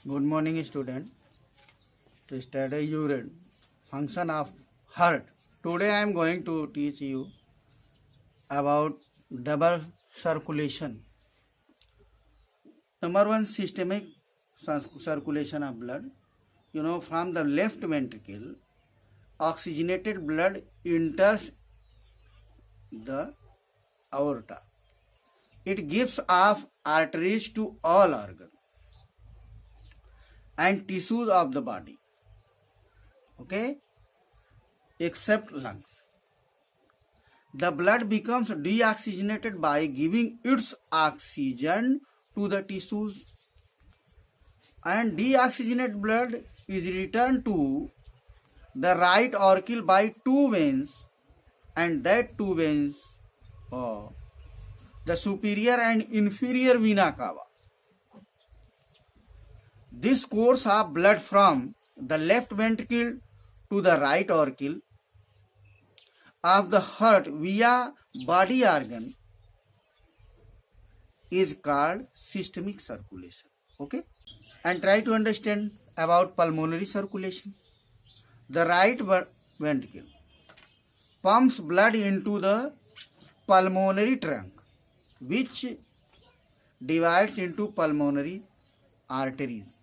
Good morning, student. To study your function of heart. Today I am going to teach you about double circulation. Number one, systemic circulation of blood. From the left ventricle, oxygenated blood enters the aorta. It gives off arteries to all organs and tissues of the body, okay, except lungs. The blood becomes deoxygenated by giving its oxygen to the tissues, and deoxygenated blood is returned to the right auricle by two veins, and that two veins are the superior and inferior vena cava. This course of blood from the left ventricle to the right auricle of the heart via body organ is called systemic circulation. Okay, and try to understand about pulmonary circulation. The right ventricle pumps blood into the pulmonary trunk, which divides into pulmonary arteries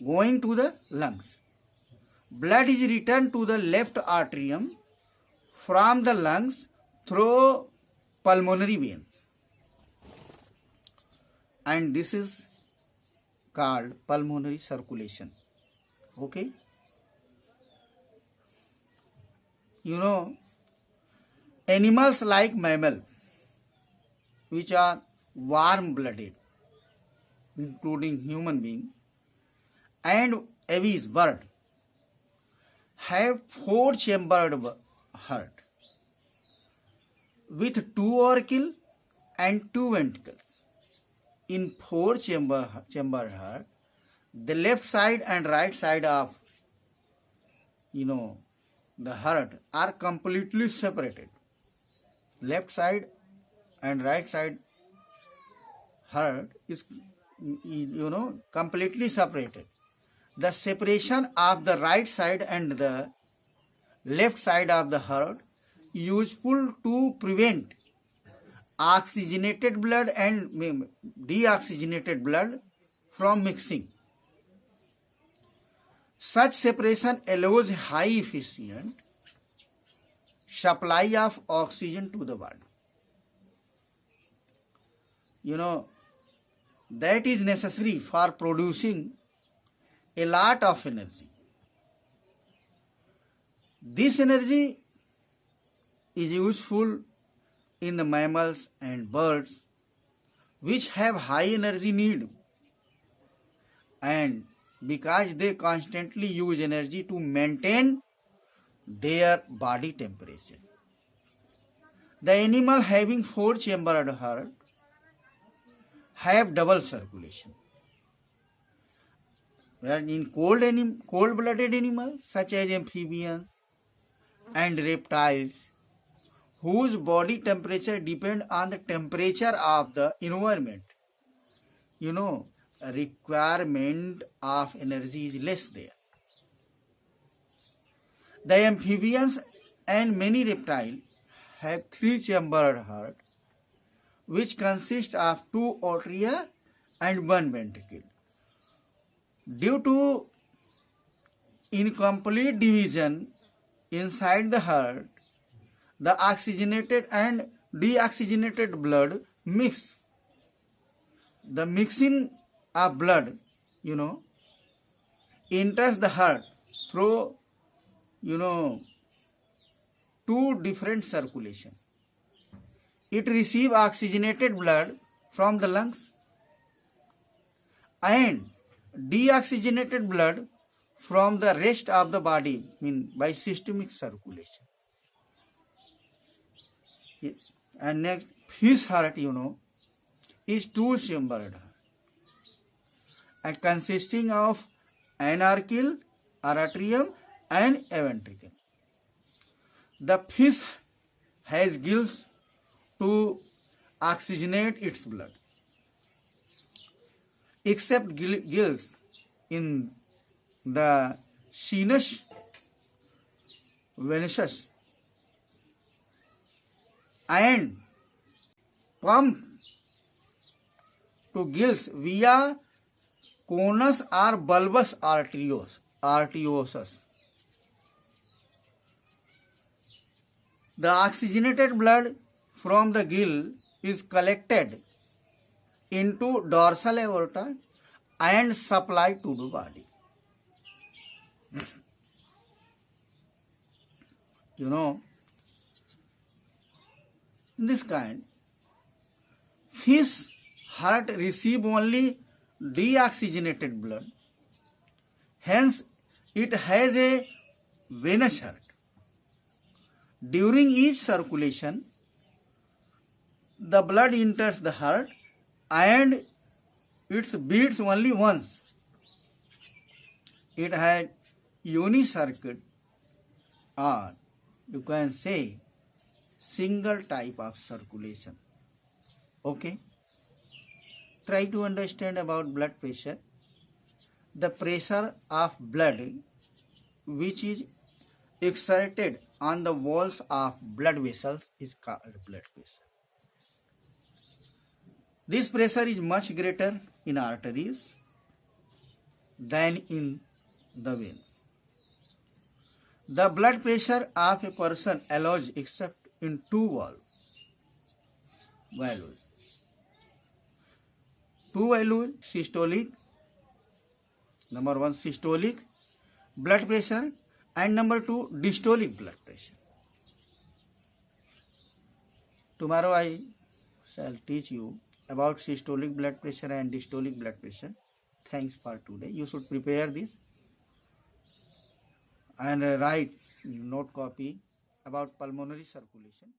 going to the lungs. Blood is returned to the left atrium from the lungs through pulmonary veins, and this is called pulmonary circulation. Okay, animals like mammal, which are warm blooded, including human being, and aves, bird, have four-chambered heart with two auricle and two ventricles. In four-chambered heart, the left side and right side of the heart are completely separated. Left side and right side heart is completely separated. The separation of the right side and the left side of the heart useful to prevent oxygenated blood and deoxygenated blood from mixing. Such separation allows high efficient supply of oxygen to the body. That is necessary for producing a lot of energy. This energy is useful in the mammals and birds, which have high energy need, and because they constantly use energy to maintain their body temperature. The animal having four-chambered heart have double circulation. Where in cold-blooded animals such as amphibians and reptiles, whose body temperature depend on the temperature of the environment, requirement of energy is less there. The amphibians and many reptiles have three-chambered heart, which consist of two atria and one ventricle. Due to incomplete division inside the heart, the oxygenated and deoxygenated blood mix. The mixing of blood, enters the heart through, two different circulation. It receives oxygenated blood from the lungs and deoxygenated blood from the rest of the body, by systemic circulation. And next, fish heart, is two-chambered heart and consisting of an auricle or atrium and a ventricle. The fish has gills to oxygenate its blood. except gills in the sinus venesus and pump to gills via conus or bulbous arteriosus. The oxygenated blood from the gill is collected into dorsal aorta and supplied to the body. In this kind, fish heart receive only deoxygenated blood. Hence, it has a venous heart. During each circulation, the blood enters the heart and it beats only once. It has unicircuit, or you can say single type of circulation. Okay? Try to understand about blood pressure. The pressure of blood which is exerted on the walls of blood vessels is called blood pressure. This pressure is much greater in arteries than in the veins. The blood pressure of a person allows except in two values. Two values: systolic, number one systolic blood pressure, and number two diastolic blood pressure. Tomorrow I shall teach you about systolic blood pressure and diastolic blood pressure. Thanks for today. You should prepare this and write note copy about pulmonary circulation.